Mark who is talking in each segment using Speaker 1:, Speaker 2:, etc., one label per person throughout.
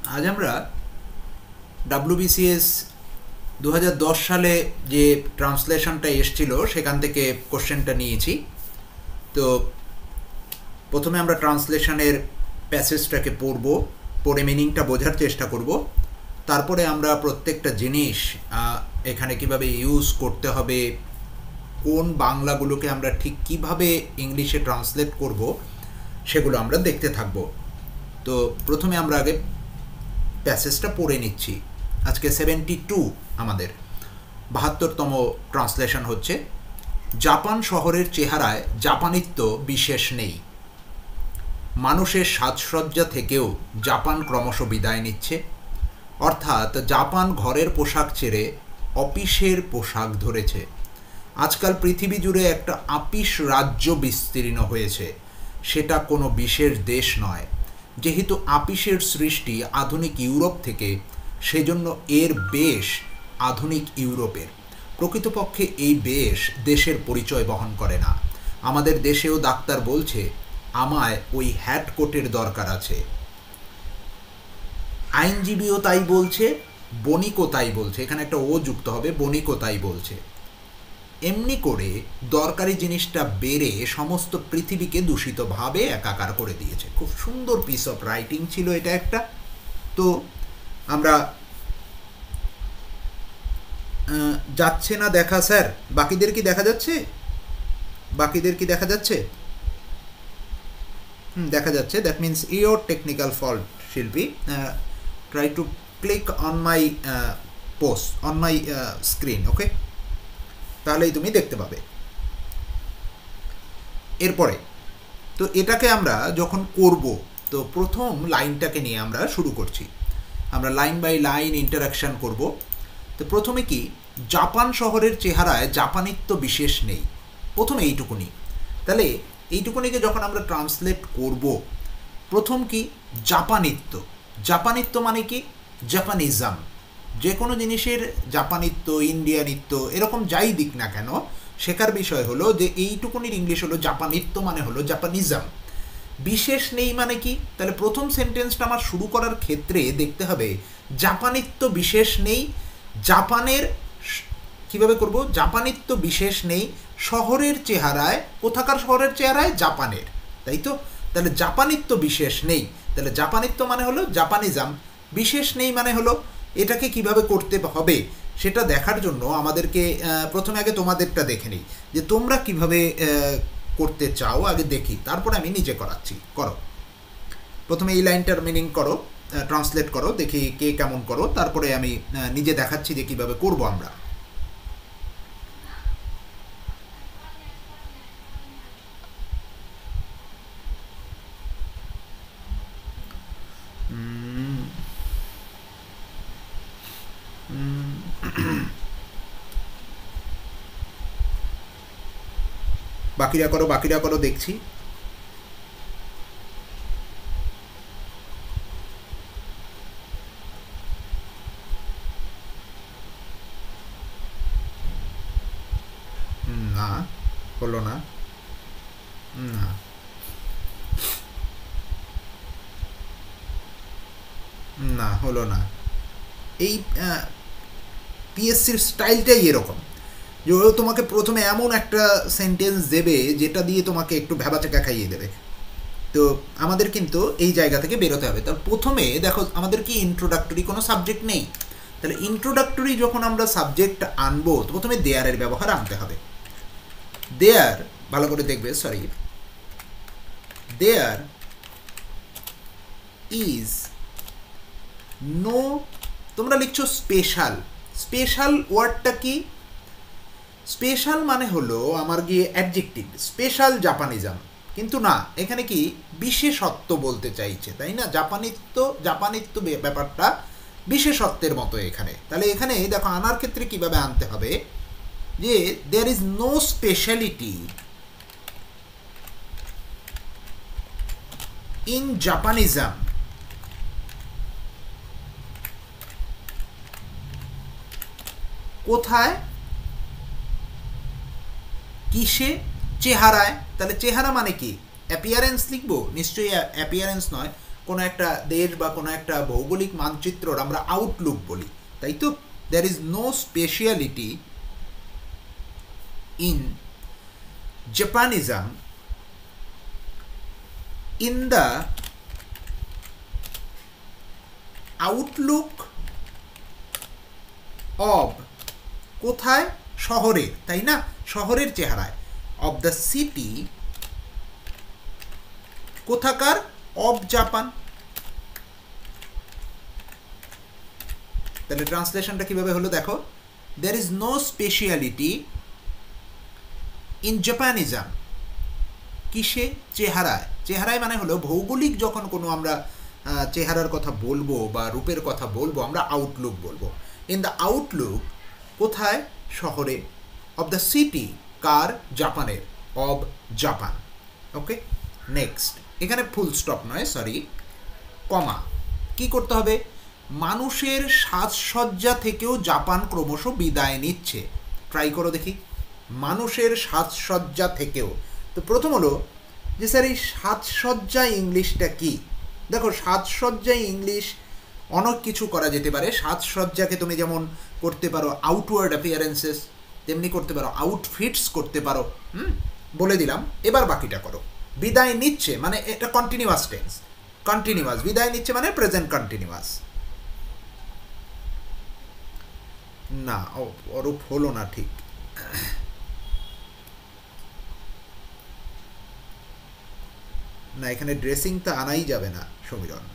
Speaker 1: আজ আমরা WBCS 2010 সালে যে ট্রান্সলেশনটা এসেছিল সেখান থেকে কোশ্চেনটা নিয়েছি। তো প্রথমে আমরা ট্রান্সলেশনের প্যাসেজটাকে পড়ে মিনিংটা বোঝার চেষ্টা করব। তারপরে আমরা প্রত্যেকটা জিনিস এখানে কিভাবে ইউজ করতে হবে, কোন বাংলাগুলোকে আমরা ঠিক কিভাবে ইংলিশে ট্রান্সলেট করব সেগুলো আমরা দেখতে থাকব। তো প্রথমে আমরা আগে প্যাসেজটা পড়ে নিচ্ছি। আজকে 72 আমাদের 72তম ট্রান্সলেশন হচ্ছে, জাপান শহরের চেহারায় জাপানিত্ব বিশেষ নেই। মানুষের সাজসজ্জা থেকেও জাপান ক্রমশ বিদায় নিচ্ছে, অর্থাৎ জাপান ঘরের পোশাক ছেড়ে অফিসের পোশাক ধরেছে। আজকাল পৃথিবী জুড়ে একটা আপিস রাজ্য বিস্তীর্ণ হয়েছে, সেটা কোনো বিশেষ দেশ নয়। যেহেতু আপিসের সৃষ্টি আধুনিক ইউরোপ থেকে, সেজন্য এর বেশ আধুনিক ইউরোপের। প্রকৃতপক্ষে এই বেশ দেশের পরিচয় বহন করে না। আমাদের দেশেও ডাক্তার বলছে, আমায় ওই হ্যাট কোটের দরকার আছে। আইনজীবীও তাই বলছে, বণিকও তাই বলছে, এখানে একটা ও যুক্ত হবে, বণিকও তাই বলছে। এমনি করে দরকারি জিনিসটা বেড়ে সমস্ত পৃথিবীকে দূষিতভাবে একাকার করে দিয়েছে। খুব সুন্দর পিস অফ রাইটিং ছিল এটা একটা। তো আমরা যাচ্ছে না দেখা স্যার, বাকিদের কি দেখা যাচ্ছে? বাকিদের কি দেখা যাচ্ছে? দেখা যাচ্ছে। That means your technical fault, Shilpi. Try to click on my post on my screen, okay? তাহলেই তুমি দেখতে পাবে। এরপরে তো এটাকে আমরা যখন করব, তো প্রথম লাইনটাকে নিয়ে আমরা শুরু করছি। আমরা লাইন বাই লাইন ইন্টারাকশন করব। তো প্রথমে কি, জাপান শহরের চেহারায় জাপানিত্ব বিশেষ নেই। প্রথমে এইটুকুনি। তাহলে এইটুকুনিকে যখন আমরা ট্রান্সলেট করব, প্রথম কি, জাপানিত্ব। জাপানিত্ব মানে কি? জাপানিজম। যে কোনো জিনিসের জাপানিত্ব, ইন্ডিয়ানিত্ব, এরকম যাই দিক না কেন, শেখার বিষয় হলো যে এইটুকুনির ইংলিশ হলো জাপানিত্ব মানে হলো জাপানিজম। বিশেষ নেই মানে কি? তাহলে প্রথম সেন্টেন্সটা আমার শুরু করার ক্ষেত্রে দেখতে হবে জাপানিত্ব বিশেষ নেই। জাপানের কিভাবে করব? জাপানিত্ব বিশেষ নেই শহরের চেহারায়। কোথাকার শহরের চেহারায়? জাপানের, তাই তো? তাহলে জাপানিত্ব বিশেষ নেই, তাহলে জাপানিত্ব মানে হলো জাপানিজম, বিশেষ নেই মানে হলো এটাকে কিভাবে করতে হবে সেটা দেখার জন্য আমাদেরকে প্রথমে আগে তোমাদেরটা দেখে নিই যে তোমরা কিভাবে করতে চাও, আগে দেখি, তারপরে আমি নিজে করাচ্ছি। করো, প্রথমে এই লাইনটার মিনিং করো, ট্রান্সলেট করো, দেখি কে কেমন করো, তারপরে আমি নিজে দেখাচ্ছি যে কিভাবে করব আমরা। বাকিরা করো, বাকিরা করো, দেখছি। না, হলো না। না, না হলো না। এই পিএসসির স্টাইলটাই এরকম যে ও তোমাকে প্রথমে এমন একটা সেন্টেন্স দেবে যেটা দিয়ে তোমাকে একটু ভ্যাবাচাকা খাইয়ে দেবে। তো আমাদের কিন্তু এই জায়গা থেকে বেরোতে হবে। তার প্রথমে দেখো, আমাদের কি ইন্ট্রোডাক্টরি কোনো সাবজেক্ট নেই। তাহলে ইন্ট্রোডাক্টরি যখন আমরা সাবজেক্ট আনবো, তো প্রথমে দেয়ারের ব্যবহার আনতে হবে। দেয়ার, ভালো করে দেখবে, সরি, দেয়ার ইজ নো, তোমরা লিখছো স্পেশাল। স্পেশাল ওয়ার্ডটা কি? স্পেশাল মানে হলো আমার গিয়ে অ্যাডজেক্টিভ, স্পেশাল জাপানিজম, কিন্তু না, এখানে কি বিশেষত্ব বলতে চাইছে, তাই না? জাপানিত্ব ব্যাপারটা বিশেষত্বের মতো এখানে। তাহলে এখানে দেখো আনার ক্ষেত্রে কিভাবে আনতে হবে যে there is no speciality in Japanism. কোথায়? কিসে? চেহারায়। তাহলে চেহারা মানে কি? অ্যাপিয়ারেন্স লিখবো? নিশ্চয়ই অ্যাপিয়ারেন্স নয়। কোনো একটা দেশ বা কোনো একটা ভৌগোলিক মানচিত্রর আমরা আউটলুক বলি, তাই তো? There is no speciality in Japanism in the outlook of, কোথায়? শহরের, তাই না? শহরের চেহারায়। অব দ্য সিটি, কোথাকার? Of Japan. তাহলে ট্রান্সলেশনটা কিভাবে হলো দেখো, there is no speciality in Japanism, কিসে? চেহারায়। চেহারায় মানে হলো ভৌগোলিক যখন কোনো আমরা চেহারার কথা বলবো বা রূপের কথা বলবো আমরা আউটলুক বলবো। ইন দ্য আউটলুক, কোথায়? শহরে। অব দ্য সিটি, কার? জাপানের। Of Japan. Okay, next. এখানে ফুল স্টপ নয়, সরি, কমা। কি করতে হবে? মানুষের সাজসজ্জা থেকেও জাপান ক্রমশ বিদায় নিচ্ছে। ট্রাই করো দেখি, মানুষের সাজসজ্জা থেকেও। তো প্রথম হলো যে স্যার এই সাজসজ্জা ইংলিশটা কি? দেখো, সাজসজ্জা ইংলিশ অনেক কিছু করা যেতে পারে। সাজসজ্জাকে তুমি যেমন করতে পারো আউটওয়ার্ড অ্যাপিয়ারেন্সেস, তেমনি করতে পারো আউটফিটস করতে পারো। বলে দিলাম, এবার বাকিটা করো। বিদায় নিচ্ছে মানে এটা কন্টিনিউয়াস টেন্স, কন্টিনিউয়াস। বিদায় নিচ্ছে মানে প্রেজেন্ট কন্টিনিউয়াস। না, অরূপ হলো না ঠিক। না, এখানে ড্রেসিংটা আনাই যাবে না Samiran.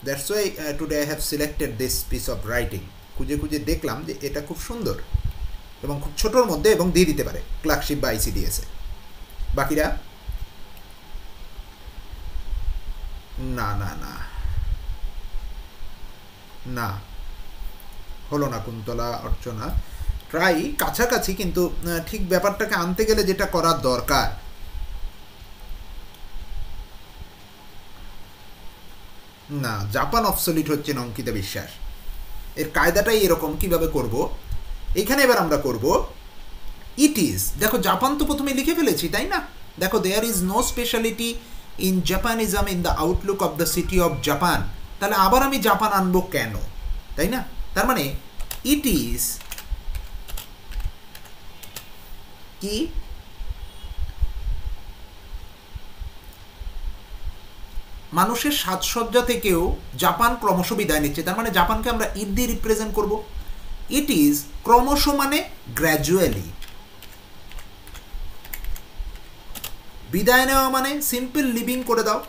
Speaker 1: That's why today I have selected this piece of writing. খুঁজে খুঁজে দেখলাম যে এটা খুব সুন্দর এবং খুব ছোটোর মধ্যে, এবং দিয়ে দিতে পারে ক্লার্কশিপ বা আইসিডিএসে। বাকিরা না না না না, হলো না কুন্তলা, অর্চনা। ট্রাই কাছাকাছি, কিন্তু ঠিক ব্যাপারটাকে আনতে গেলে যেটা করার দরকার। না, জাপান অবসলিট হচ্ছে না অঙ্কিতা বিশ্বাস। এর কায়দাটাই এরকম। কিভাবে করব? এখানে এবার আমরা করব ইট ইজ। দেখো, জাপান তো প্রথমে লিখে ফেলেছি, তাই না? দেখো, there is no speciality in Japanism in the outlook of the city of Japan. তাহলে আবার আমি জাপান আনবো কেন, তাই না? তার মানে ইট ইজ কি? মানুষের সাজসজ্জা থেকেও জাপান ক্রমশ বিদায় নিচ্ছে। তার মানে জাপানকে আমরা ইট দিয়ে রিপ্রেজেন্ট করব। ইট ইজ ক্রমশ মানে গ্র্যাজুয়ালি। বিদায় নেওয়া মানে সিম্পল লিভিং করে দাও।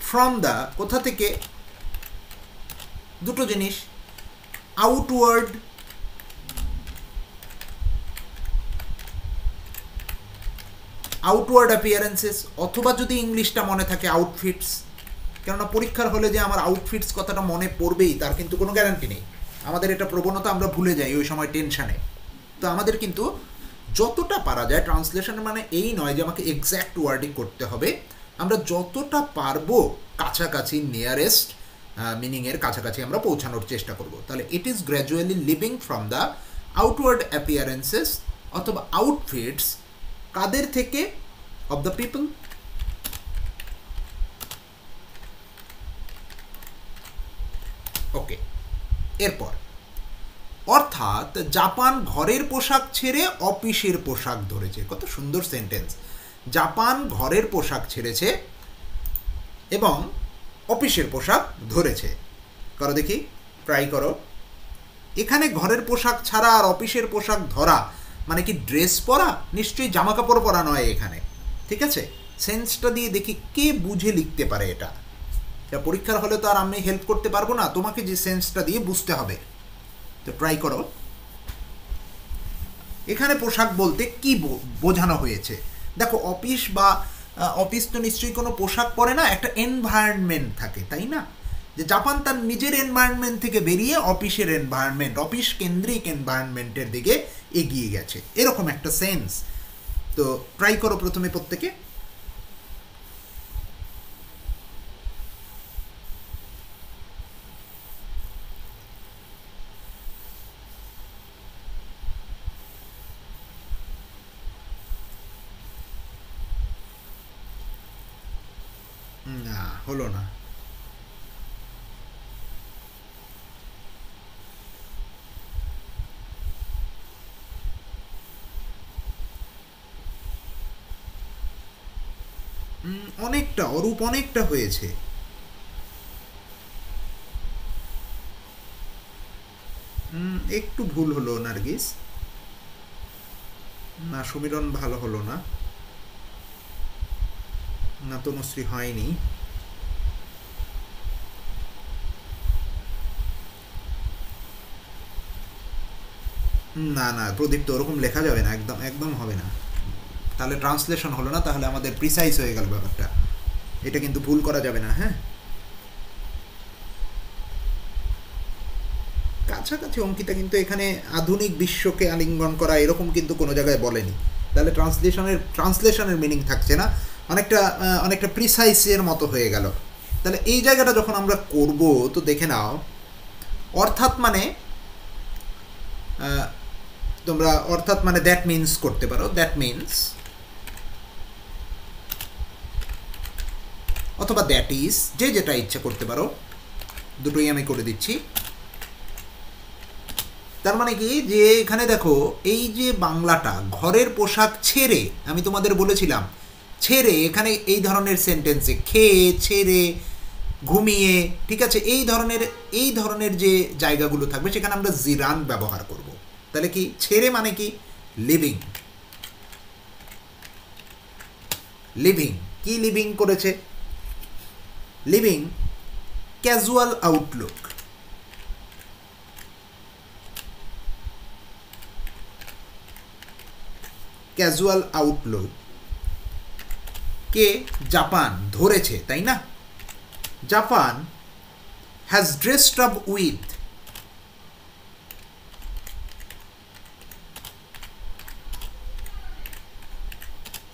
Speaker 1: ফ্রম দ্য, কোথা থেকে? দুটো জিনিস, আউটওয়ার্ড আউটওয়ার্ড অ্যাপিয়ারেন্সেস, অথবা যদি ইংলিশটা মনে থাকে আউটফিটস। কেননা পরীক্ষার হলে যে আমার আউটফিটস কথাটা মনে পড়বেই তার কিন্তু কোনো গ্যারান্টি নেই। আমাদের এটা প্রবণতা, আমরা ভুলে যাই ওই সময় টেনশানে। তো আমাদের কিন্তু যতটা পারা যায়, ট্রান্সলেশনের মানে এই নয় যে আমাকে এক্স্যাক্ট ওয়ার্ডিং করতে হবে। আমরা যতটা পারবো কাছাকাছি, নিয়ারেস্ট মিনিংয়ের কাছাকাছি আমরা পৌঁছানোর চেষ্টা করব। তাহলে it is gradually leaving from the outward appearances অথবা আউটফিটস, কাদের থেকে? Of the people. ওকে, এরপর অর্থাৎ জাপান ঘরের পোশাক ছেড়ে অফিসের পোশাক ধরেছে। কত সুন্দর সেন্টেন্স! জাপান ঘরের পোশাক ছেড়েছে এবং অফিসের পোশাক ধরেছে। করো দেখি, ট্রাই করো। এখানে ঘরের পোশাক ছাড়া আর অফিসের পোশাক ধরা মানে কি ড্রেস পরা? নিশ্চয়ই জামা কাপড় পরা নয় এখানে, ঠিক আছে? সেন্সটা দিয়ে দেখি কে বুঝে লিখতে পারে এটা। পরীক্ষার হলে তো আর আমি হেল্প করতে পারবো না, তোমাকে যে সেন্সটা দিয়ে বুঝতে হবে। তো ট্রাই করো। এখানে পোশাক বলতে কি বোঝানো হয়েছে? দেখো, অফিস বা অফিস তো নিশ্চয়ই কোনো পোশাক পরে না, একটা এনভায়রনমেন্ট থাকে, তাই না? যে জাপান তার নিজের এনভায়রনমেন্ট থেকে বেরিয়ে অফিসের এনভায়রনমেন্ট, অফিস কেন্দ্রিক এনভায়রনমেন্টের দিকে এগিয়ে গেছে, এরকম একটা সেন্স। তো ট্রাই করো প্রথমে প্রত্যেকে। না, হলো না। অনেকটা অরূপ, অনেকটা হয়েছে। একটু ভুল হলো নার্গিস। না, সমীরণ ভালো হলো না। না, তনুশ্রী হয়নি। না না, প্রদীপ তো ওরকম লেখা যাবে না, একদম একদম হবে না। তাহলে ট্রান্সলেশন হলো না, তাহলে আমাদের প্রিসাইজ হয়ে গেল ব্যাপারটা। এটা কিন্তু ভুল করা যাবে না, হ্যাঁ। কাছাকাছি অঙ্কিতা কিন্তু এখানে আধুনিক বিশ্বকে আলিঙ্গন করা এরকম কিন্তু কোনো জায়গায় বলেনি। তাহলে ট্রান্সলেশনের মিনিং থাকছে না, অনেকটা অনেকটা প্রিসাইসের মতো হয়ে গেল। তাহলে এই জায়গাটা যখন আমরা করব, তো দেখে নাও, অর্থাৎ মানে তোমরা অর্থাৎ মানে দ্যাট মিনস করতে পারো, দ্যাট মিনস, অথবা দ্যাট ইজ, যে যেটা ইচ্ছা করতে পারো, দুটোই আমি করে দিচ্ছি। তার মানে কি, যে এখানে দেখো এই যে বাংলাটা ঘরের পোশাক ছেড়ে, আমি তোমাদের বলেছিলাম ছেড়ে, এখানে এই ধরনের সেন্টেন্সে খেয়ে, ছেড়ে, ঘুমিয়ে, ঠিক আছে, এই ধরনের যে জায়গাগুলো থাকবে সেখানে আমরা জিরান ব্যবহার করব। তাহলে কি ছেড়ে মানে কি, লিভিং। লিভিং কি লিভিং করেছে, leaving casual outlook. Casual outlook কে জাপান ধরেছে, তাই না? Japan has dressed up with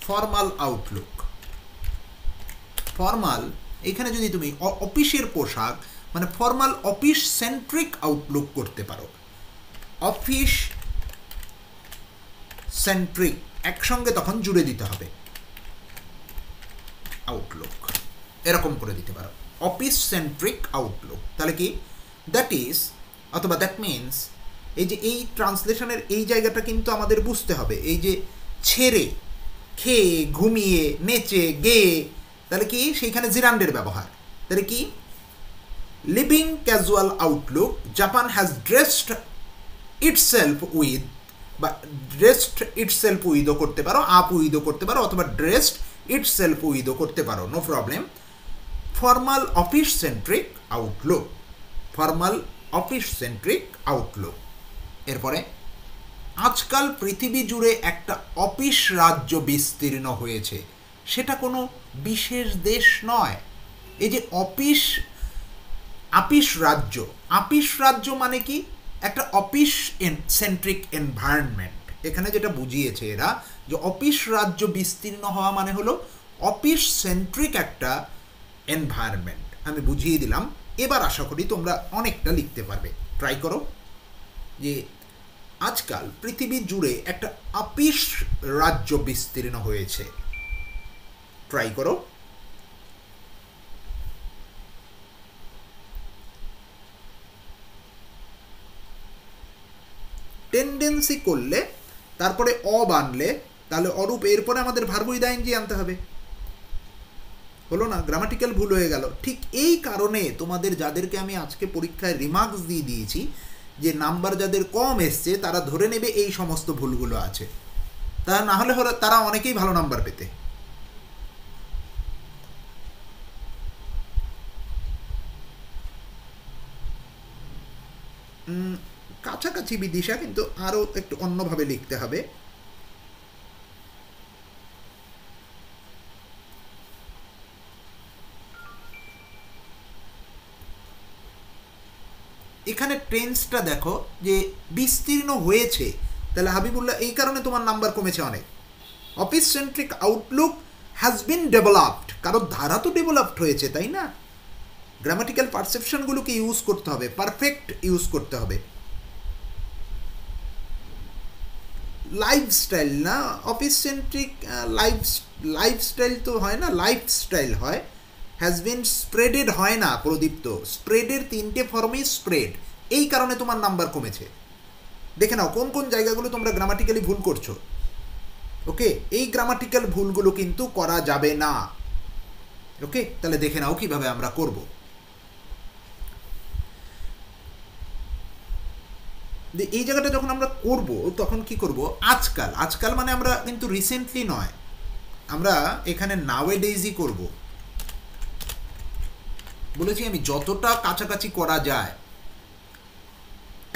Speaker 1: formal outlook. Formal, এখানে যদি তুমি অফিসের পোশাক মানে ফর্মাল অফিস সেন্ট্রিক আউটলুক করতে পারো। অফিস সেন্ট্রিক একসঙ্গে তখন জুড়ে দিতে হবে, আউটলুক এরকম করে দিতে পারো, অফিস সেন্ট্রিক আউটলুক। তাহলে কি দ্যাট ইজ অথবা দ্যাট মিনস, এই যে এই ট্রান্সলেশনের এই জায়গাটা কিন্তু আমাদের বুঝতে হবে। এই যে ছেড়ে, খেয়ে, ঘুমিয়ে, নেচে, গেয়ে, তাহলে কি সেইখানে জিরান্ডের ব্যবহার। তাহলে কি living casual Outlook, Japan has dressed itself with, বা ড্রেসড ইটসেলফ উইথও করতে পারো, আপ উইথও করতে পারো, অথবা ড্রেসড ইটসেলফ উইথও করতে পারো, no problem. Formal office centric outlook, formal office centric outlook. এরপরে আজকাল পৃথিবী জুড়ে একটা অফিস রাজ্য বিস্তীর্ণ হয়েছে, সেটা কোনো বিশেষ দেশ নয়। এই যে আপিস রাজ্য, আপিস রাজ্য মানে কি, একটা অফিস সেন্ট্রিক এনভায়রনমেন্ট। এখানে যেটা বুঝিয়েছে এরা, যে অফিস রাজ্য বিস্তীর্ণ হওয়া মানে হলো অফিস সেন্ট্রিক একটা এনভায়রনমেন্ট। আমি বুঝিয়ে দিলাম, এবার আশা করি তোমরা অনেকটা লিখতে পারবে। ট্রাই করো, যে আজকাল পৃথিবী জুড়ে একটা অফিস রাজ্য বিস্তীর্ণ হয়েছে। ট্রাই করো। টেন্ডেন্সি করলে তারপরে অ বানলে, তাহলে অরূপ, এরপরে আমাদের ভার্ব উইথ আইএনজি আনতে হবে। হলো না, গ্রামাটিক্যাল ভুল হয়ে গেল। ঠিক এই কারণে তোমাদের যাদেরকে আমি আজকে পরীক্ষায় রিমার্কস দিয়ে দিয়েছি, যে নাম্বার যাদের কম এসছে তারা ধরে নেবে এই সমস্ত ভুলগুলো আছে, তা না হলে তারা অনেকেই ভালো নাম্বার পেতে। কাছাকাছি বিদিশা, কিন্তু আরও একটু অন্যভাবে লিখতে হবে। এখানে টেন্সটা দেখো যে বিস্তীর্ণ হয়েছে, তাহলে হাবিবুল্লাহ এই কারণে তোমার নাম্বার কমেছে অনেক। Office centric Outlook has been developed, কারণ ধারা তো ডেভেলপড হয়েছে, তাই না? গ্রামাটিক্যাল পারসেপশনগুলোকে ইউজ করতে হবে, পারফেক্ট ইউজ করতে হবে। লাইফস্টাইল না, অফিস সেন্ট্রিক লাইফস্টাইল তো হয় না, লাইফস্টাইল হয়। হ্যাজ বিন স্প্রেডেড হয় না প্রদীপ্ত, স্প্রেডের 3টে ফর্মই স্প্রেড, এই কারণে তোমার নাম্বার কমেছে। দেখে নাও কোন কোন জায়গাগুলো তোমরা গ্রামাটিক্যালি ভুল করছো। ওকে, এই গ্রামাটিক্যাল ভুলগুলো কিন্তু করা যাবে না। ওকে, তাহলে দেখে নাও কিভাবে আমরা করব। এই জায়গাটা যখন আমরা করব তখন কি করব, আজকাল, আজকাল মানে আমরা কিন্তু রিসেন্টলি নয়, আমরা এখানে নাওএডেজই করব। বলেছি আমি যতটা কাছাকাছি করা যায়।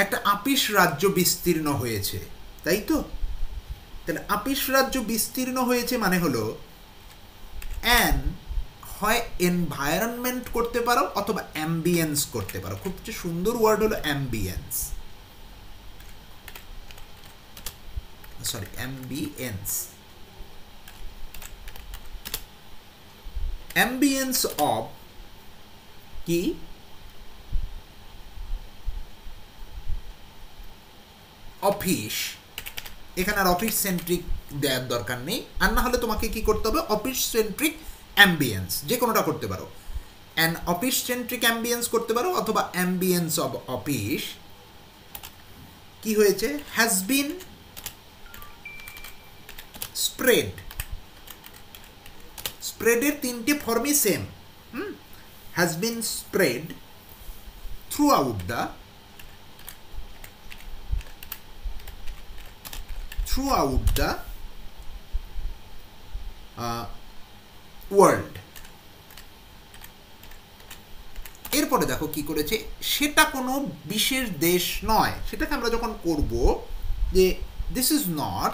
Speaker 1: একটা আপিস রাজ্য বিস্তীর্ণ হয়েছে, তাই তো? তাহলে আপিস রাজ্য বিস্তীর্ণ হয়েছে মানে হলো অ্যান হয় এনভায়রনমেন্ট করতে পারো অথবা অ্যাম্বিয়েন্স করতে পারো। খুব সুন্দর ওয়ার্ড হলো ambience, sorry ambience. Ambience of কি, অফিস। এখানে আর অফিস সেন্ট্রিক দেওয়ার দরকার নেই, আর না হলে তোমাকে কি করতে হবে, অফিস সেন্ট্রিক অ্যাম্বিয়েন্স, যে কোনোটা করতে পারো। অ্যান অফিস সেন্ট্রিক অ্যাম্বিয়েন্স করতে পারো অথবা অ্যাম্বিয়েন্স অফ অফিস। কি হয়েছে, হ্যাজ বিন স্প্রেড, স্প্রেডের 3টে ফর্মই same. Has been spread throughout the, throughout the world। এরপরে দেখো কি করেছে, সেটা কোনো বিশেষ দেশ নয়। সেটাকে আমরা যখন করব যে দিস ইজ নট,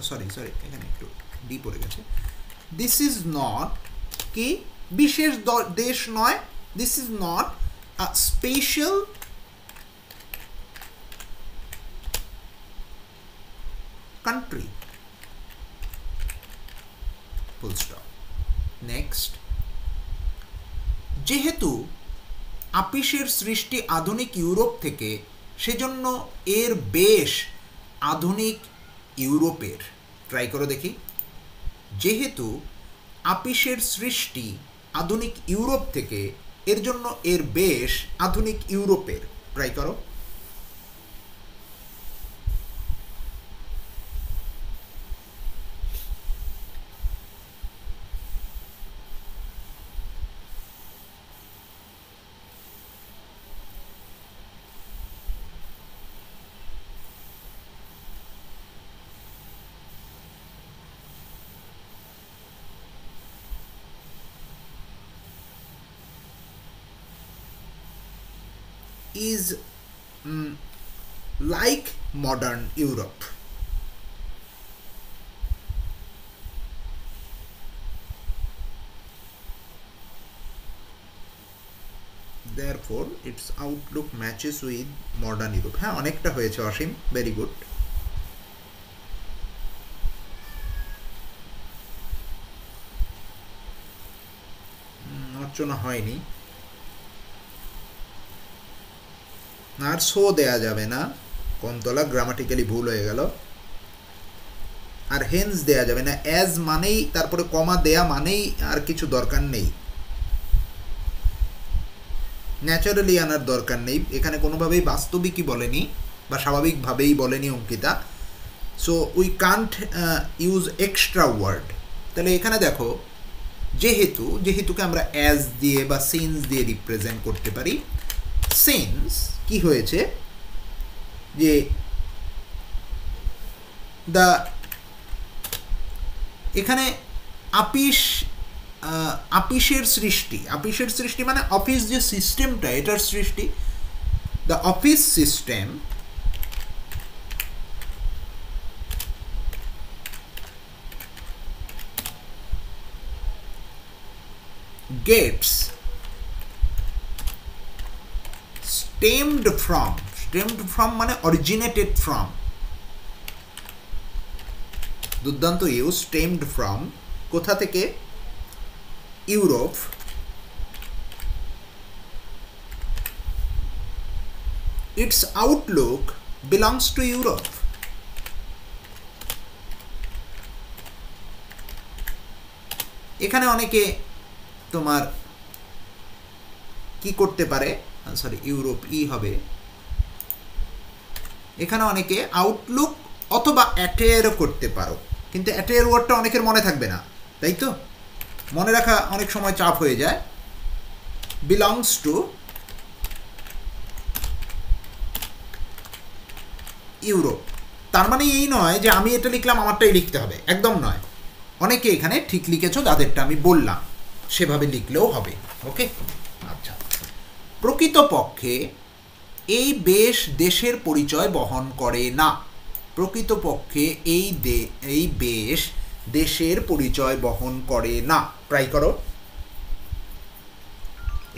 Speaker 1: সরি এখানে একটু ডি পড়ে গেছে, দিস ইজ নট কি বিশেষ দেশ নয়, this is not a special country, full stop। next, যেহেতু আপিসের সৃষ্টি আধুনিক ইউরোপ থেকে, সেজন্য এর বেশ আধুনিক ইউরোপের। ট্রাই করো দেখি, যেহেতু আপিসের সৃষ্টি আধুনিক ইউরোপ থেকে, এর জন্য এর বেশ আধুনিক ইউরোপের। ট্রাই করো। is like modern Europe। therefore its outlook matches with modern Europe। হ্যাঁ, অনেকটা হয়েছে অসীম, ভেরি গুড। অর্চনা হয়নি, আর শো দেয়া যাবে না, কমতলা গ্রামাটিক্যালি ভুল হয়ে গেল। আর হেন্স দেয়া যাবে না, অ্যাজ মানেই তারপরে কমা দেয়া মানেই আর কিছু দরকার নেই, ন্যাচারালি আনার দরকার নেই। এখানে কোনোভাবেই বাস্তবিকই বলেনি বা স্বাভাবিকভাবেই বলেনি Ankita. So we can't use extra word. তাহলে এখানে দেখো, যেহেতু, যেহেতুকে আমরা অ্যাজ দিয়ে বা সিন্স দিয়ে রিপ্রেজেন্ট করতে পারি। সিন্স কি হয়েছে, যে দা, এখানে আপিস, আপিসের সৃষ্টি, আপিসের সৃষ্টি মানে অফিস যে সিস্টেমটা, এটার সৃষ্টি। The office system gets stemmed from, stemmed from মানে originated from, দুর্দান্ত ইউজ, stemmed from, কোথা থেকে, Europe. its outlook belongs to Europe। এখানে অনেকে তোমার কি করতে পারে, সরি ইউরোপ হবে, এখানে অনেকে আউটলুক অথবা অ্যাটেয়ারও করতে পারো, কিন্তু অ্যাটেয়ার ওয়ার্ডটা অনেকের মনে থাকবে না, তাই তো? মনে রাখা অনেক সময় চাপ হয়ে যায়। বিলংস টু ইউরোপ, তার মানে এই নয় যে আমি এটা লিখলাম আমারটাই লিখতে হবে, একদম নয়। অনেকে এখানে ঠিক লিখেছো, যাদেরটা আমি বললাম সেভাবে লিখলেও হবে। ওকে, আচ্ছা। প্রকৃতপক্ষে এই দেশের পরিচয় বহন করে না। প্রকৃতপক্ষে এই দেশের পরিচয় বহন করে না। ট্রাই করো।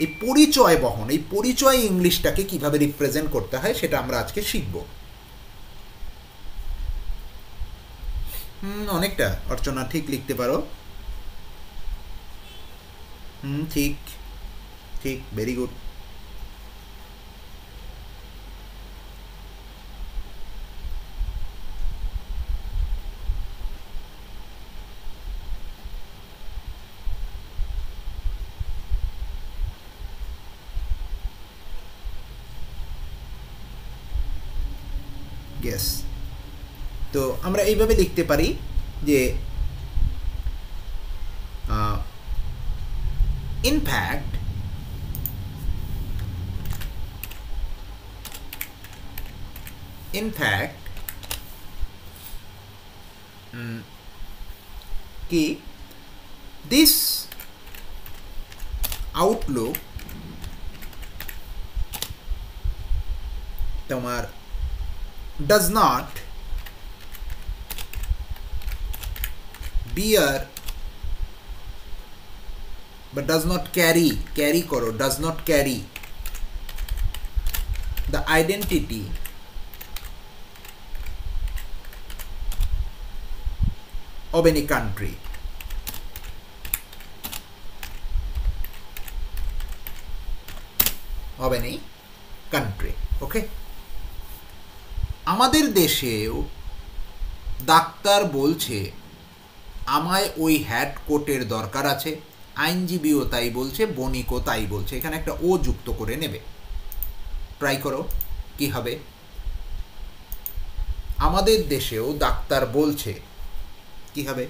Speaker 1: এই পরিচয় বহন, এই পরিচয় ইংলিশটাকে কিভাবে রিপ্রেজেন্ট করতে হয় সেটা আমরা আজকে শিখব। অনেকটা অর্চনা ঠিক লিখতে পারো। ঠিক ঠিক, ভেরি গুড। ইয়েস, তো আমরা এইভাবে লিখতে পারি যে in fact কি this outlook তোমার does not bear but does not carry করো, does not carry the identity of any country. of any country. ওকে, আমাদের দেশেও ডাক্তার বলছে আমায় ওই হ্যাট কোটের দরকার আছে, আইনজীবীও তাই বলছে, বণিকও তাই বলছে। এখানে একটা ও যুক্ত করে নেবে। ট্রাই করো, কি হবে? আমাদের দেশেও ডাক্তার বলছে, কি হবে?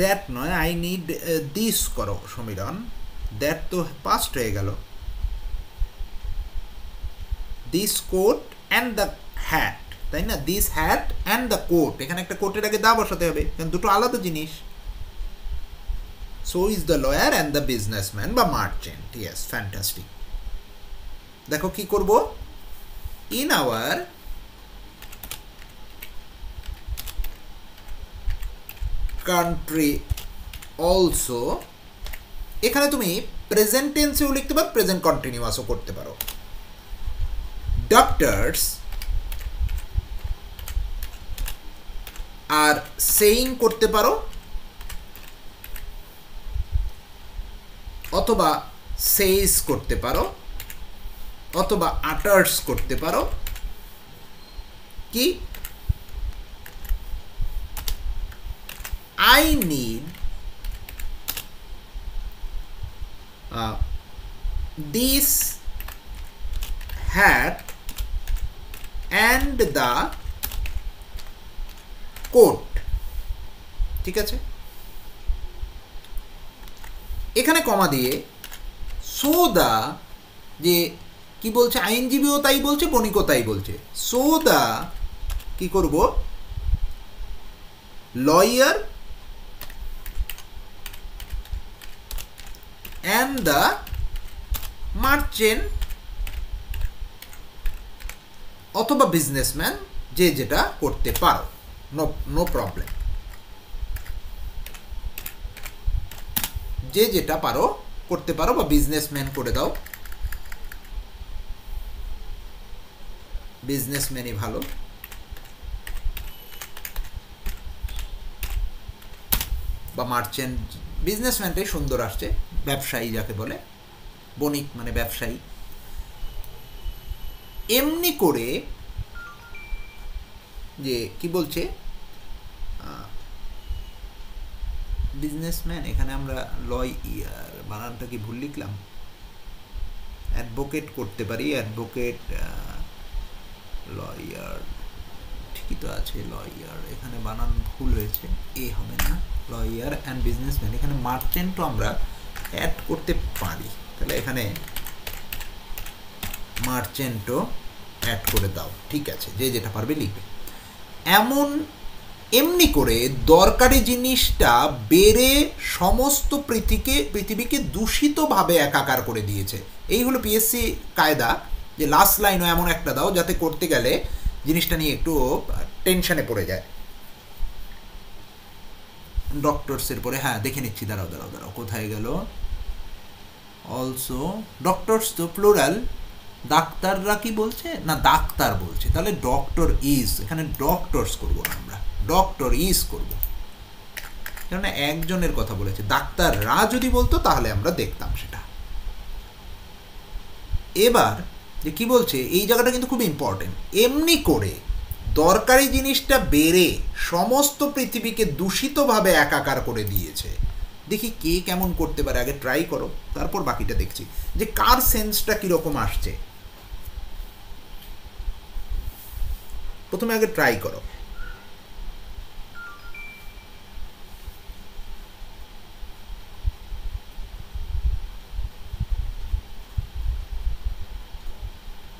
Speaker 1: দ্যাট নয়, আই নিড দিস করো সমীরণ। দ্যাট তো পাস্ট হয়ে গেল। This coat and the hat, তাই না? This hat and the coat, এখানে একটা কোটের আগে দা বসাতে হবে, কারণ দুটো আলাদা জিনিস। So is the law and the businessman বা মার্চেন্ট। Yes, fantastic. দেখো কি করব, ইন আওয়ার কান্ট্রি অলসো, এখানে তুমি প্রেজেন্ট টেন্সেও লিখতে পারো, প্রেজেন্ট কন্টিনিউয়াসও করতে পারো। ডক্টরস আর সেইং করতে পারো, অথবা সেইস করতে পারো, অথবা আটার্স করতে পারো। কি? I need this hat and the coat. ঠিক আছে, এখানে কমা দিয়ে সো দা, যে কি বলছে, আইনজীবীও তাই বলছে, বণিকও তাই বলছে। সো দা কি করব, লয়ার and the merchant অথবা বিজনেসম্যান, যে যেটা করতে পারো, নো প্রবলেম। যে যেটা পারো করতে পারো, বা বিজনেসম্যান করে দাও, বিজনেসম্যানই ভালো। বা মার্চেন্ট, বিজনেসম্যানটাই সুন্দর আসছে, ব্যবসায়ী যাকে বলে, বণিক মানে ব্যবসায়ী। এমনি করে যে কি বলছে বিজনেসম্যান, এখানে আমরা লয়ার বানানটা কি ভুল লিখলাম, অ্যাডভোকেট করতে পারি, অ্যাডভোকেট লয়ার ঠিকই তো আছে, লয়ার এখানে বানান ভুল হয়েছে, এ হবে না, লয়ার অ্যান্ড বিজনেসম্যান, এখানে মার্চেন্টও আমরা অ্যাড করতে পারি, তাহলে এখানে মার্চেন্টও অ্যাড করে দাও, ঠিক আছে, যে যেটা পারবে লিখবে। এমনি করে দরকারি জিনিসটা বেড়ে সমস্ত পৃথিবীকে দূষিতভাবে একাকার করে দিয়েছে। এই হলো পিএসসি কায়দা, যে লাস্ট লাইনও এমন একটা দাও যাতে করতে গেলে জিনিসটা নিয়ে একটু টেনশনে পড়ে যায়। ডক্টরসের পরে, হ্যাঁ দেখে নিচ্ছি, দাঁড়াও কোথায় গেল, অলসো ডক্টরস তো প্লুরাল, ডাক্তাররা কি বলছে না ডাক্তার বলছে, তাহলে ডক্টর ইজ, এখানে ডক্টরস করবো না, আমরা ডক্টর ইজ করবো, কারণ একজনের কথা বলেছে, ডাক্তাররা যদি বলতো তাহলে আমরা দেখতাম সেটা। এবার যে কি বলছে এই জায়গাটা কিন্তু খুব ইম্পর্টেন্ট, এমনি করে দরকারি জিনিসটা বেড়ে সমস্ত পৃথিবীকে দূষিতভাবে একাকার করে দিয়েছে। দেখি কে কেমন করতে পারে, আগে ট্রাই করো, তারপর বাকিটা দেখছি যে কার সেন্সটা কিরকম আসছে। প্রথমে আগে ট্রাই করো।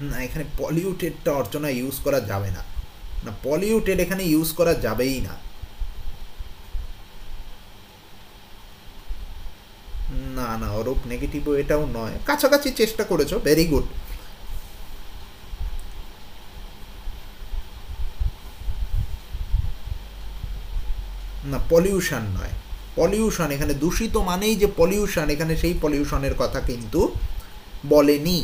Speaker 1: না, এখানে পলিউটেডটা অর্চনা ইউজ করা যাবে না, না পলিউটেড এখানে ইউজ করা যাবেই না, না না অরূপ নেগেটিভও এটাও নয়, কাছাকাছি চেষ্টা করেছো, ভেরি গুড। না পলিউশন নয়, পলিউশন এখানে দূষিত মানেই যে পলিউশন, এখানে সেই পলিউশনের কথা কিন্তু বলেনি।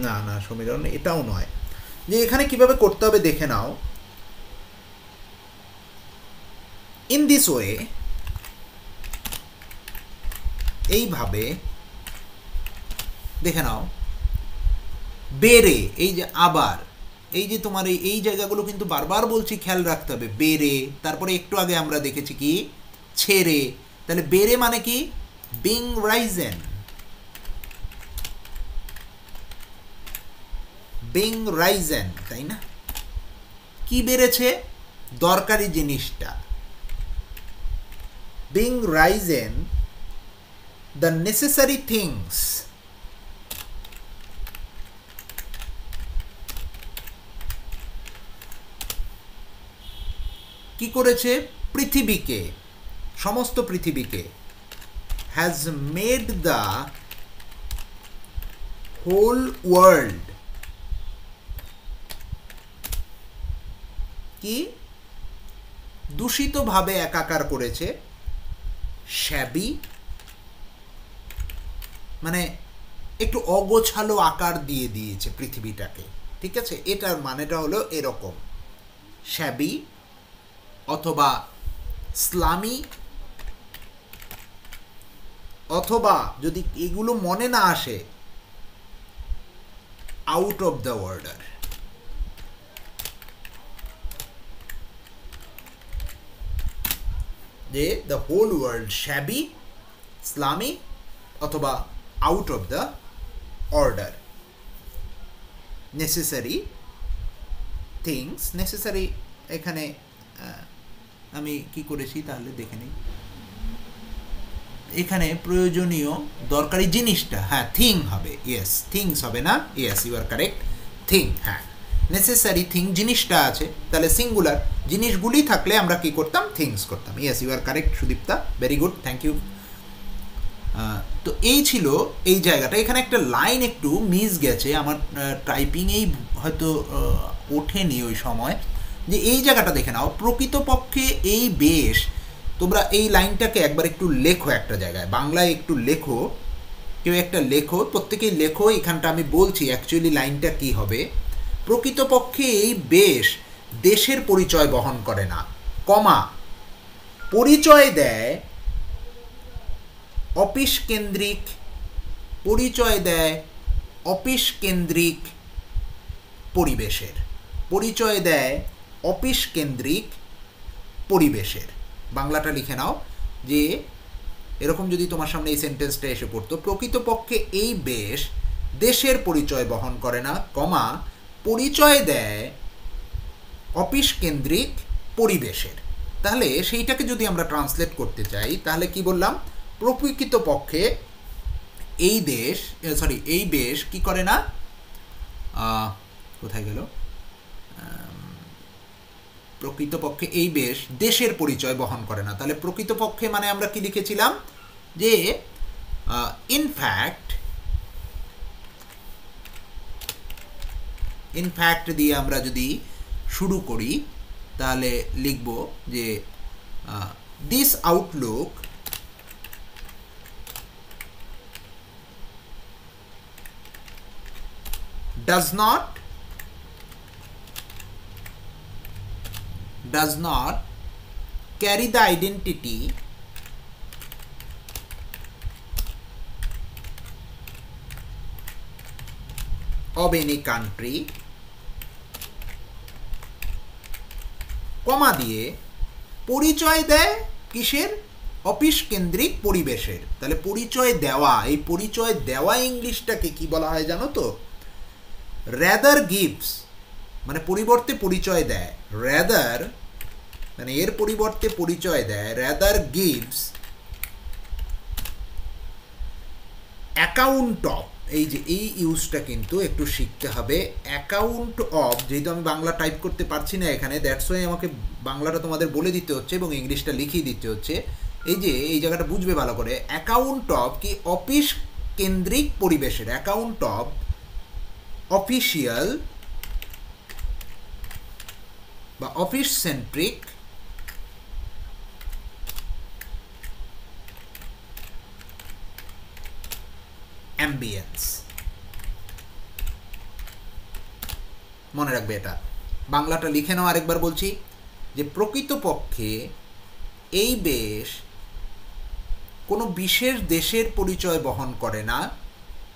Speaker 1: না না সমীরণ এটাও নয়, যে এখানে কিভাবে করতে হবে দেখে নাও। ইন দিস ওয়ে, এইভাবে দেখে নাও, বেড়ে, এই যে আবার এই যে তোমার এই জায়গাগুলো কিন্তু বারবার বলছি খেয়াল রাখতে হবে, বেড়ে, তারপরে একটু আগে আমরা দেখেছি কি ছেড়ে, তাহলে বেড়ে মানে কি বিং রাইজেন, বিং রাইজেন, তাই না? কি বেড়েছে? দরকারি জিনিসটা, being risen the necessary things, কি করেছে? পৃথিবীকে, সমস্ত পৃথিবীকে, has made the whole world, কি দূষিতভাবে একাকার করেছে, শ্যাবি মানে একটু অগোছালো আকার দিয়ে দিয়েছে পৃথিবীটাকে, ঠিক আছে, এটার মানেটা হলো এরকম, শ্যাবি অথবা ইসলামী, অথবা যদি এগুলো মনে না আসে আউট অফ দ্য অর্ডার, যে দ্য হোল ওয়ার্ল্ড শ্যাবি, ইসলামী অথবা out of the order, necessary things, necessary এখানে আমি কি করেছি তাহলে দেখে নিই, এখানে প্রয়োজনীয় দরকারি জিনিসটা, হ্যাঁ থিং হবে, ইয়েস থিংস হবে না, yes you are correct, thing, হ্যাঁ নেসেসারি থিং জিনিসটা আছে, তাহলে সিঙ্গুলার, জিনিসগুলি থাকলে আমরা কি করতাম? থিংস করতাম, yes you are correct Sudipta, very good, thank you. তো এই ছিল এই জায়গাটা, এখানে একটা লাইন একটু মিস গেছে আমার টাইপিংয়েই হয়তো ওঠেনি ওই সময়, যে এই জায়গাটা দেখে নাও, প্রকৃতপক্ষে এই বেশ, তোমরা এই লাইনটাকে একবার একটু লেখো একটা জায়গায়, বাংলায় একটু লেখো, কেউ একটা লেখো, প্রত্যেকেই লেখো। এখানটা আমি বলছি অ্যাকচুয়ালি লাইনটা কি হবে। প্রকৃতপক্ষে এই বেশ দেশের পরিচয় বহন করে না, কমা পরিচয় দেয় অফিস কেন্দ্রিক, পরিচয় দেয় অফিস কেন্দ্রিক পরিবেশের, পরিচয় দেয় অফিস কেন্দ্রিক পরিবেশের। বাংলাটা লিখে নাও যে এরকম যদি তোমার সামনে এই সেন্টেন্সটা এসে পড়তো, প্রকৃতপক্ষে এই বেশ দেশের পরিচয় বহন করে না, কমা পরিচয় দেয় অফিস কেন্দ্রিক পরিবেশের। তাহলে সেইটাকে যদি আমরা ট্রান্সলেট করতে চাই তাহলে কি বললাম, প্রকৃতপক্ষে এই দেশ এই বেশ কি করে না, কোথায় গেল, প্রকৃতপক্ষে এই বেশ দেশের পরিচয় বহন করে না। তাহলে প্রকৃতপক্ষে মানে আমরা কি লিখেছিলাম যে ইনফ্যাক্ট দিয়ে আমরা যদি শুরু করি তাহলে লিখব যে this Outlook does not carry the identity of any country, কমা দিয়ে পরিচয় দেয় কিসের, অফিস কেন্দ্রিক পরিবেশের। তাহলে পরিচয় দেওয়া, এই পরিচয় দেওয়া ইংলিশটাকে কি বলা হয় জানো তো, র্যাদার গিভস, মানে পরিবর্তে পরিচয় দেয়, র্যাদার মানে এর পরিবর্তে পরিচয় দেয়, র্যাদার গিভস অ্যাকাউন্ট অফ, এই যে এই ইউজটা কিন্তু একটু শিখতে হবে, অ্যাকাউন্ট অফ, যেহেতু আমি বাংলা টাইপ করতে পারছি না এখানে, দ্যাটস ওয়াই আমাকে বাংলাটা তোমাদের বলে দিতে হচ্ছে এবং ইংলিশটা লিখিয়ে দিতে হচ্ছে। এই যে এই জায়গাটা বুঝবে ভালো করে, অ্যাকাউন্ট অফ কি অফিস কেন্দ্রিক পরিবেশের, অ্যাকাউন্ট অফ অফিসিয়াল বা অফিস সেন্ট্রিক অ্যাম্বিয়েন্স। মনে রাখবে এটা, বাংলাটা লিখে নাও আরেকবার বলছি, যে প্রকৃতপক্ষে এই বেশ কোনো বিশেষ দেশের পরিচয় বহন করে না,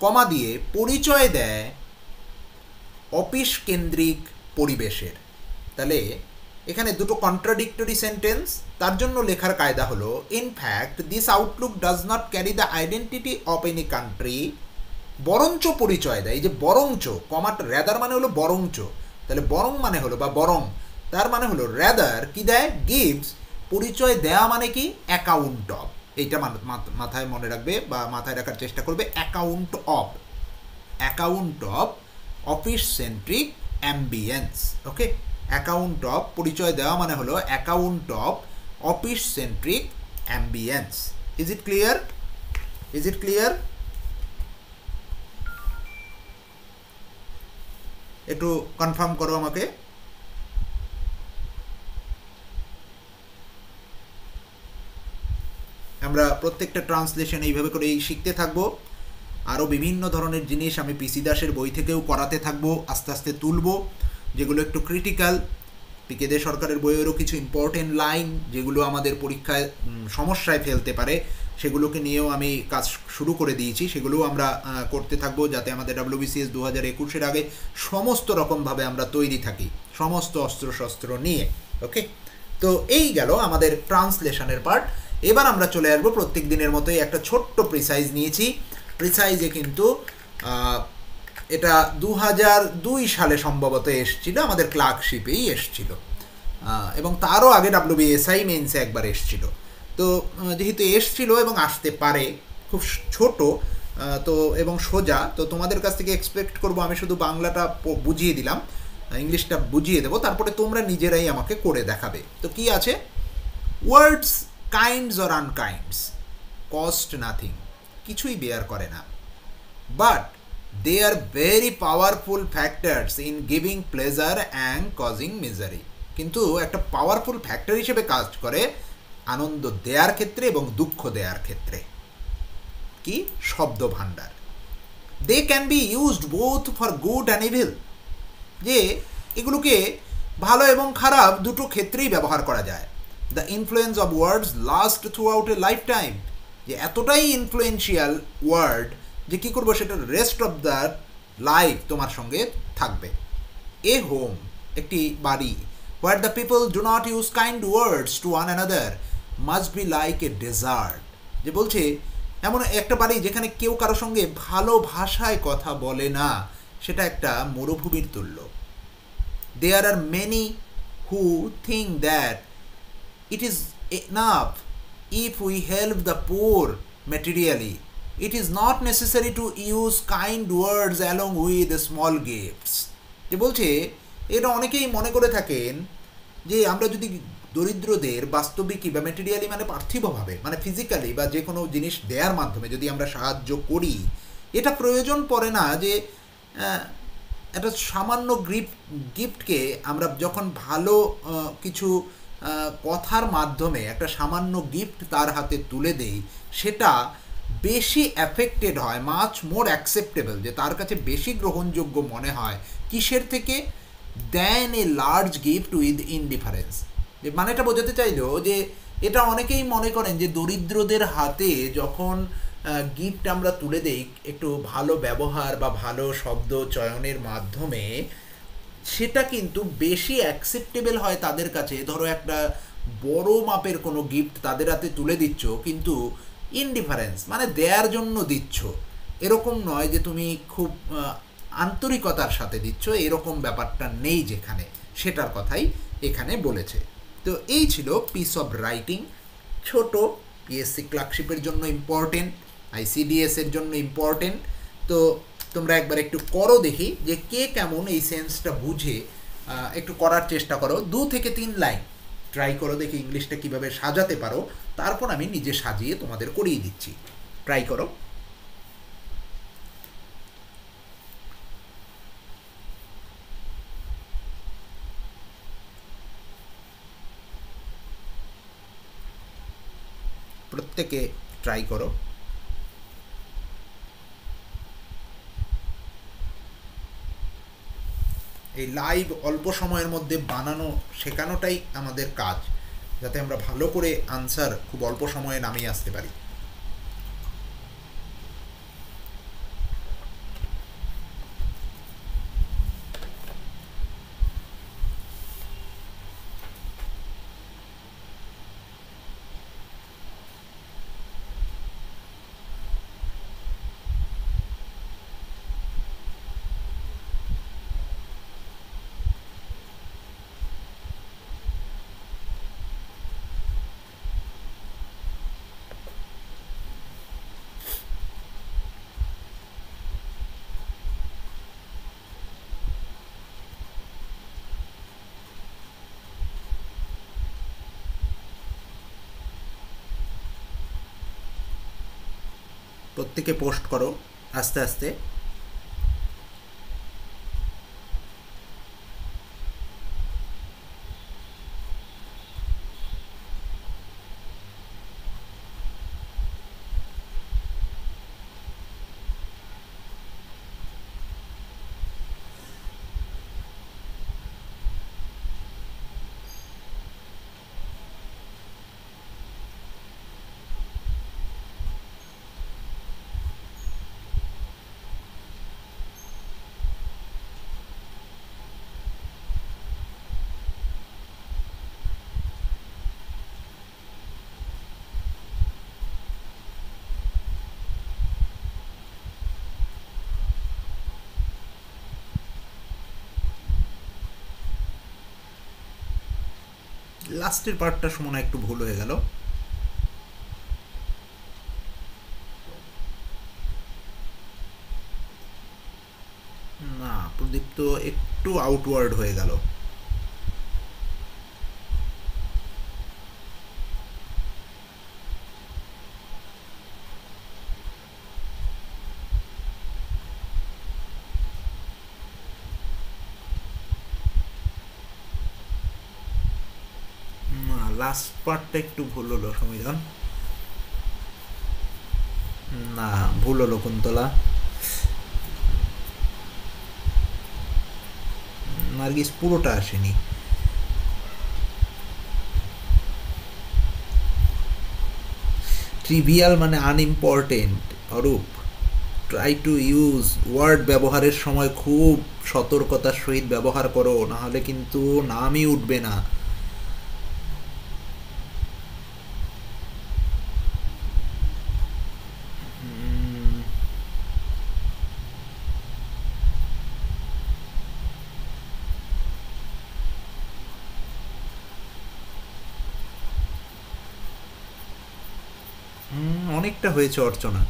Speaker 1: কমা দিয়ে পরিচয় দেয় অফিস কেন্দ্রিক পরিবেশের। তাহলে এখানে দুটো কন্ট্রাডিক্টরি সেন্টেন্স, তার জন্য লেখার কায়দা হলো in fact this Outlook does not carry the identity of any country, বরঞ্চ পরিচয় দেয়, এই যে বরঞ্চ, কমাটা র্যাদার মানে হলো বরঞ্চ, তাহলে বরং মানে হলো বা বরং, তার মানে হলো র্যাদার কি দেয়, গিভস, পরিচয় দেয়া মানে কি, অ্যাকাউন্ট অফ, এইটা মাথায় মনে রাখবে বা মাথায় রাখার চেষ্টা করবে, account of office centric ambience. Okay, account of, পরিচয় দেওয়া মানে হলো account of office centric ambience. Is it clear? একটু কনফার্ম করো আমাকে। আমরা প্রত্যেকটা ট্রান্সলেশন এইভাবে করেই শিখতে থাকবো। আরও বিভিন্ন ধরনের জিনিস আমি পিসি দাসের বই থেকেও করাতে থাকবো, আস্তে আস্তে তুলবো, যেগুলো একটু ক্রিটিক্যাল। পিকে দে সরকারের বইয়েরও কিছু ইম্পর্টেন্ট লাইন যেগুলো আমাদের পরীক্ষায় সমস্যায় ফেলতে পারে, সেগুলোকে নিয়েও আমি কাজ শুরু করে দিয়েছি, সেগুলোও আমরা করতে থাকবো, যাতে আমাদের WBCS 2021-এর আগে সমস্ত রকমভাবে আমরা তৈরি থাকি, সমস্ত অস্ত্রশস্ত্র নিয়ে। ওকে, তো এই গেল আমাদের ট্রান্সলেশনের পার্ট। এবার আমরা চলে আসবো প্রত্যেক দিনের মতোই একটা ছোট্ট প্রিসাইজ নিয়েছি। প্রিসাইজে কিন্তু এটা 2002 সালে সম্ভবত এসছিল, আমাদের ক্লার্কশিপেই এসছিল, এবং তারও আগে WBSI মেন্সে একবার এসছিল। তো যেহেতু এসছিল এবং আসতে পারে, খুব ছোট তো এবং সোজা, তো তোমাদের কাছ থেকে এক্সপেক্ট করবো আমি শুধু বাংলাটা বুঝিয়ে দিলাম, ইংলিশটা বুঝিয়ে দেবো, তারপরে তোমরা নিজেরাই আমাকে করে দেখাবে। তো কি আছে, words kinds or unkinds cost nothing, কিছুই বেয়ার করে না, but they are very powerful factors in giving pleasure and causing misery, কিন্তু একটা পাওয়ারফুল ফ্যাক্টর হিসেবে কাজ করে আনন্দ দেওয়ার ক্ষেত্রে এবং দুঃখ দেওয়ার ক্ষেত্রে। কি শব্দ ভাণ্ডার। They can be used both for good and evil, যে এগুলোকে ভালো এবং খারাপ দুটো ক্ষেত্রেই ব্যবহার করা যায়। The influence of words last through out A life time, যে এতটাই ইনফ্লুয়েন্সিয়াল ওয়ার্ড যে কী করবো সেটা রেস্ট অফ দ্য লাইফ তোমার সঙ্গে থাকবে। এ হোম, একটি বাড়ি, where the people do not use kind words two one another must be like a desert, যে বলছে এমন একটা বাড়ি যেখানে কেউ কারো সঙ্গে ভালো ভাষায় কথা বলে না, সেটা একটা মরুভূমির তুল্য। There are many who think that it is enough if we help the poor materially. It is not necessary to use kind words along with small gifts. যে বলছে এটা অনেকেই মনে করে থাকেন যে আমরা যদি দরিদ্রদের বাস্তবিকই বা ম্যাটেরিয়ালি মানে পার্থিবভাবে মানে ফিজিক্যালি বা যে কোনো জিনিস দেওয়ার মাধ্যমে যদি আমরা সাহায্য করি, এটা প্রয়োজন পড়ে না যে একটা সামান্য গিফটকে আমরা যখন ভালো কিছু কথার মাধ্যমে একটা সামান্য গিফট তার হাতে তুলে দেই, সেটা বেশি অ্যাফেক্টেড হয়, মাচ মোর অ্যাকসেপ্টেবল, যে তার কাছে বেশি গ্রহণযোগ্য মনে হয় কিসের থেকে, then a large gift with indifference. যে মানেটা বোঝাতে চাইলো যে এটা অনেকেই মনে করেন যে দরিদ্রদের হাতে যখন গিফট আমরা তুলে দেই একটু ভালো ব্যবহার বা ভালো শব্দ চয়নের মাধ্যমে, সেটা কিন্তু বেশি অ্যাকসেপ্টেবল হয় তাদের কাছে। ধরো একটা বড় মাপের কোনো গিফট তাদের হাতে তুলে দিচ্ছ, কিন্তু ইনডিফারেন্স মানে দেওয়ার জন্য দিচ্ছ, এরকম নয় যে তুমি খুব আন্তরিকতার সাথে দিচ্ছ, এরকম ব্যাপারটা নেই যেখানে, সেটার কথাই এখানে বলেছে। তো এই ছিল পিস অফ রাইটিং, ছোট, পিএসসি ক্লার্কশিপের জন্য ইম্পর্টেন্ট, আইসিডিএসের জন্য ইম্পর্টেন্ট। তো তোমরা একবার একটু করো দেখি যে কে কেমন এই সেন্সটা বুঝে, একটু করার চেষ্টা করো, 2 থেকে 3 লাইন ট্রাই করো দেখি ইংলিশটা কীভাবে সাজাতে পারো, তারপর আমি নিজে সাজিয়ে তোমাদের করিয়ে দিচ্ছি। ট্রাই করো। প্রত্যেকে ট্রাই করো। এই লাইভ অল্প সময়ের মধ্যে বানানো শেখানোটাই আমাদের কাজ, যাতে আমরা ভালো করে আনসার খুব অল্প সময়ে নামিয়ে আসতে পারি। প্রত্যেকে পোস্ট করো আস্তে আস্তে। লাস্টের পার্টটা সময় একটু ভুল হয়ে গেল। না, প্রদীপ তো একটু আউটওয়ার্ড হয়ে গেল। লাস্ট পার্টটা একটু ভুল হলো সমীরণ। না, ভুল হলো কুন্তলা। নার্গিস পুরোটা আসেনি। ট্রিভিয়াল মানে unimportant. Arup, try to use word ব্যবহারের সময় খুব সতর্কতার সহিত ব্যবহার করো, নাহলে কিন্তু নামই উঠবে না। অনেকটা হয়েছে অর্চনা।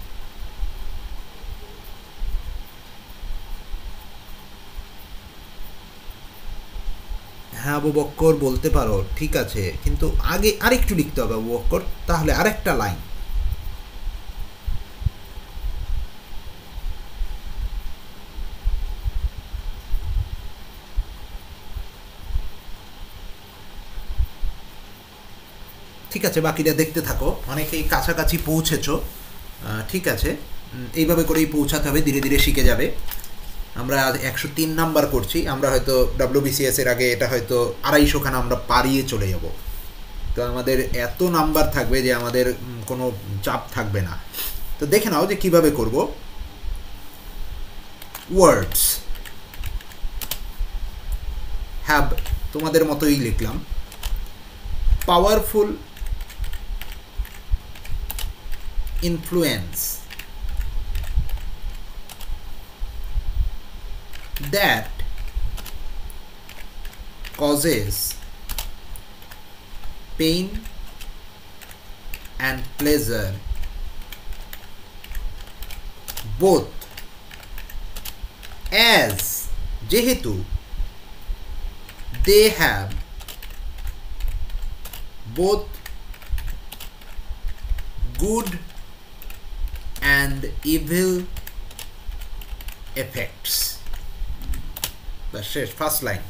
Speaker 1: হ্যাঁ আবু বক্কর বলতে পারো, ঠিক আছে, কিন্তু আগে আরেকটু লিখতে হবে আবু বক্কর, তাহলে আরেকটা লাইন। ঠিক আছে, বাকিটা দেখতে থাকো, অনেকেই কাছাকাছি পৌঁছেছো। ঠিক আছে, এইভাবে করেই পৌঁছাতে হবে, ধীরে ধীরে শিখে যাবে। আমরা আজ 103 নাম্বার করছি, আমরা হয়তো WBCS এর আগে এটা হয়তো 250 খানা আমরা পারিয়ে চলে যাব। তো আমাদের এত নাম্বার থাকবে যে আমাদের কোনো চাপ থাকবে না। তো দেখে নাও যে কিভাবে করব। ওয়ার্ডস হ্যাভ তোমাদের মতোই লিখলাম। Powerful influence that causes pain and pleasure both as যেহেতু they have both good and evil effects. That's first line.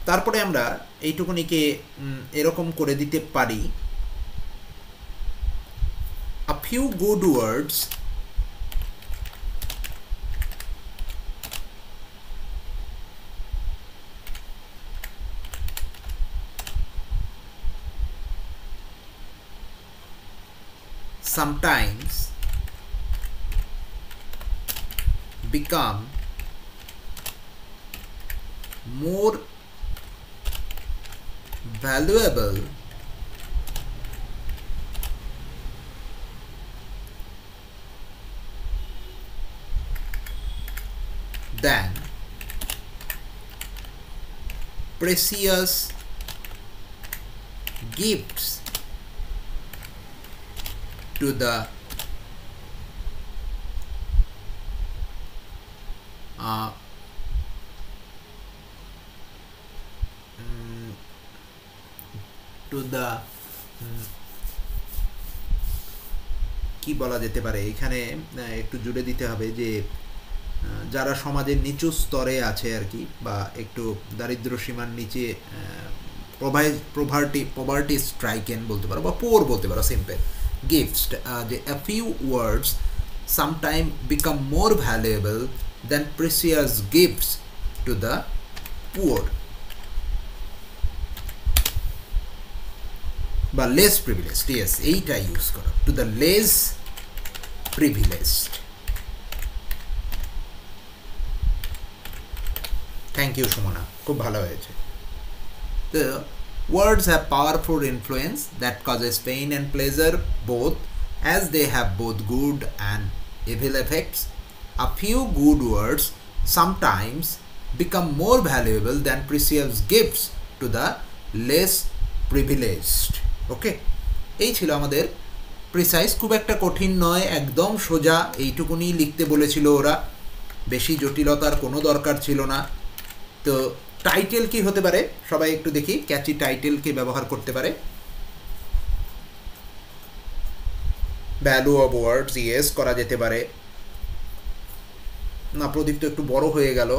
Speaker 1: তারপরে আমরা এইটুকুনিকে এরকম করে দিতে পারি, a few good words sometimes become more valuable than precious gifts to the কি বলা যেতে পারে, এখানে একটু জুড়ে দিতে হবে যে যারা সমাজের নিচু স্তরে আছে আর কি, বা একটু দারিদ্র সীমার নিচে, পভার্টি স্ট্রাইকেন বলতে পারো, বা পোর বলতে পারো, সিম্পল। গিফটস, যে a few words sometime become more valuable than precious gifts to the poor, বা less privileged, yes এইটা ইউজ করো, to the less privileged. Thank you Sumana, খুব ভালো হয়েছে। তো words have powerful influence that causes pain and pleasure both, as they have both good and evil effects. A few good words sometimes become more valuable than precious gifts to the less privileged. ওকে, এই ছিল আমাদের precise, খুব একটা কঠিন নয়, একদম সোজা, এইটুকুনি লিখতে বলেছিল ওরা, বেশি জটিলতার কোনো দরকার ছিল না। তো টাইটেল কি হতে পারে সবাই একটু দেখি, ক্যাচি টাইটেল কি ব্যবহার করতে পারে? ভ্যালু অফ ওয়ার্ডস, ইয়েস করা যেতে পারে। না, প্রদীপ তো একটু বড় হয়ে গেল।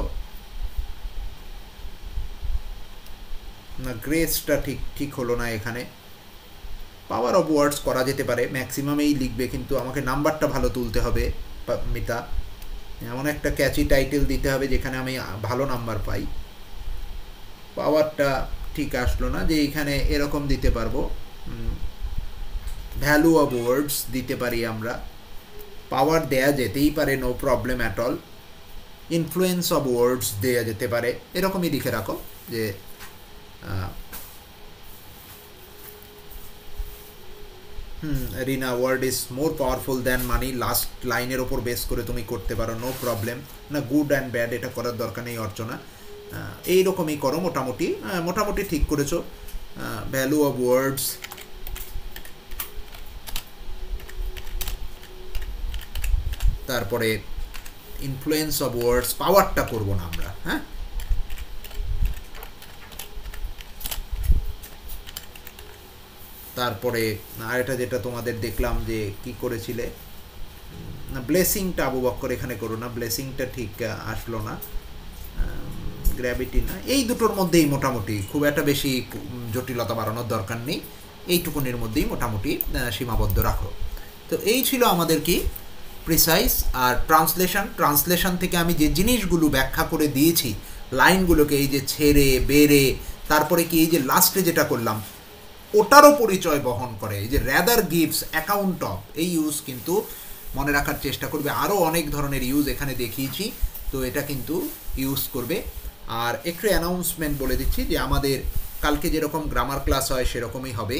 Speaker 1: না, গ্রেসটা ঠিক হলো না এখানে। পাওয়ার অফ ওয়ার্ডস করা যেতে পারে, ম্যাক্সিমামেই লিখবে, কিন্তু আমাকে নাম্বারটা ভালো তুলতে হবে মিতা। এমন একটা ক্যাচি টাইটেল দিতে হবে যেখানে আমি ভালো নাম্বার পাই। পাওয়ারটা ঠিক আসলো না, যে এখানে এরকম দিতে পারবো, ভ্যালু অফ ওয়ার্ডস দিতে পারি আমরা। পাওয়ার দেয়া যেতেই পারে, no problem at all. Influence of words দেয়া যেতে পারে, এরকমই লিখে রাখো যে Rina, word is more powerful than money, last লাইনের ওপর বেস করে তুমি করতে পারো, নো প্রবলেম। না, গুড অ্যান্ড ব্যাড এটা করার দরকার নেই অর্চনা, এইরকমই করো মোটামুটি। মোটামুটি ঠিক করেছো। ভ্যালু অফ ওয়ার্ডস, তারপরে ইনফ্লুয়েন্স অফ ওয়ার্ডস, পাওয়ারটা করবো না আমরা। হ্যাঁ, তারপরে আরেকটা যেটা তোমাদের দেখলাম যে কি করেছিলে, না ব্লেসিংটা আবু বক্কর এখানে করো না, ব্লেসিংটা ঠিক আসলো না। গ্র্যাভিটি না, এই দুটোর মধ্যেই মোটামুটি, খুব একটা বেশি জটিলতা বাড়ানোর দরকার নেই, এইটুকুনির মধ্যেই মোটামুটি সীমাবদ্ধ রাখো। তো এই ছিল আমাদের কি প্রিসাইজ। আর ট্রান্সলেশন থেকে আমি যে জিনিসগুলো ব্যাখ্যা করে দিয়েছি লাইনগুলোকে, এই যে ছেড়ে বেড়ে, তারপরে কি এই যে লাস্টে যেটা করলাম ওটারও পরিচয় বহন করে, এই যে র্যাদার গিভস অ্যাকাউন্ট অফ, এই ইউজ কিন্তু মনে রাখার চেষ্টা করবে। আরও অনেক ধরনের ইউজ এখানে দেখিয়েছি, তো এটা কিন্তু ইউজ করবে। আর একটু অ্যানাউন্সমেন্ট বলে দিচ্ছি যে আমাদের কালকে যেরকম গ্রামার ক্লাস হয় সেরকমই হবে।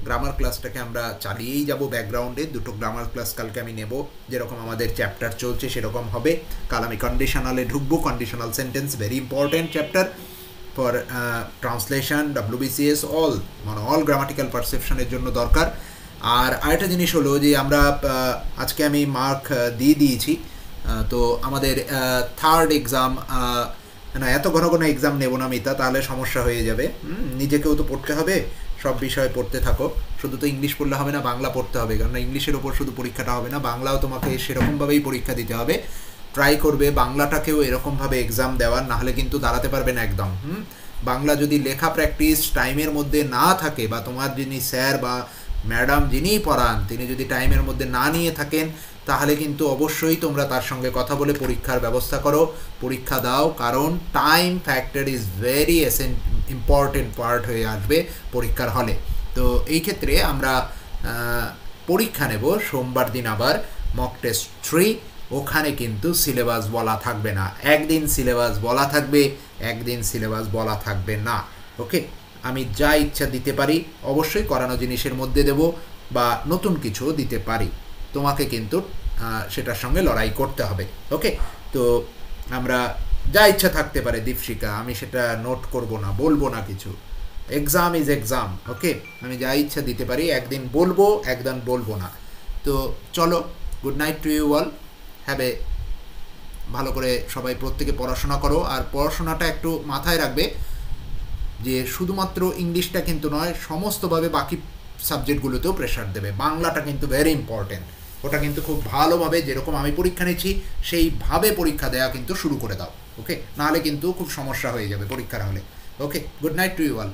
Speaker 1: গ্রামার ক্লাসটাকে আমরা চালিয়েই যাব ব্যাকগ্রাউন্ডে, দুটো গ্রামার ক্লাস কালকে আমি নেব, যেরকম আমাদের চ্যাপ্টার চলছে সেরকম হবে। কাল আমি কন্ডিশনালে ঢুকবো, conditional sentence very important chapter for translation, WBCS, all grammatical পারসেপশনের জন্য দরকার। আর আরেকটা জিনিস হলো যে আমরা আজকে আমি মার্ক দিয়ে দিয়েছি, তো আমাদের থার্ড এক্সাম, না এত ঘন ঘন এক্সাম নেব না মিতা, তাহলে সমস্যা হয়ে যাবে। নিজেকেও তো পড়তে হবে, সব বিষয় পড়তে থাকো, শুধু তো ইংলিশ পড়লে হবে না, বাংলা পড়তে হবে, কারণ ইংলিশের ওপর শুধু পরীক্ষাটা হবে না, বাংলাও তোমাকে সেরকমভাবেই পরীক্ষা দিতে হবে। ট্রাই করবে বাংলাটাকেও এরকমভাবে এক্সাম দেওয়ার, নাহলে কিন্তু দাঁড়াতে পারবে না একদম। বাংলা যদি লেখা প্র্যাকটিস টাইমের মধ্যে না থাকে, বা তোমার যিনি স্যার বা ম্যাডাম যিনিই পড়ান তিনি যদি টাইমের মধ্যে না নিয়ে থাকেন, তাহলে কিন্তু অবশ্যই তোমরা তার সঙ্গে কথা বলে পরীক্ষার ব্যবস্থা করো, পরীক্ষা দাও, কারণ time factor is very important part হয়ে আসবে পরীক্ষার হলে। তো এই ক্ষেত্রে আমরা পরীক্ষা নেব সোমবার দিন, আবার মক টেস্ট 3, ওখানে কিন্তু সিলেবাস বলা থাকবে না, একদিন সিলেবাস বলা থাকবে, একদিন সিলেবাস বলা থাকবে না। ওকে, আমি যা ইচ্ছা দিতে পারি, অবশ্যই করানো জিনিসের মধ্যে দেব, বা নতুন কিছু দিতে পারি, তোমাকে কিন্তু সেটার সঙ্গে লড়াই করতে হবে। ওকে, তো আমরা যা ইচ্ছা থাকতে পারে দীপশিকা, আমি সেটা নোট করব না, বলবো না কিছু, এক্সাম ইজ এক্সাম। ওকে, আমি যা ইচ্ছা দিতে পারি, একদিন বলবো, একদিন বলবো না। তো চলো, good night to you all, have a, ভালো করে সবাই প্রত্যেকে পড়াশোনা করো। আর পড়াশোনাটা একটু মাথায় রাখবে যে শুধুমাত্র ইংলিশটা কিন্তু নয়, সমস্তভাবে বাকি সাবজেক্টগুলোতেও প্রেশার দেবে। বাংলাটা কিন্তু ভেরি ইম্পর্টেন্ট, ওটা কিন্তু খুব ভালোভাবে, যেরকম আমি পরীক্ষা নিচ্ছি সেইভাবে পরীক্ষা দেওয়া কিন্তু শুরু করে দাও। ওকে, নাহলে কিন্তু খুব সমস্যা হয়ে যাবে পরীক্ষার হলে। Okay, good night to you all.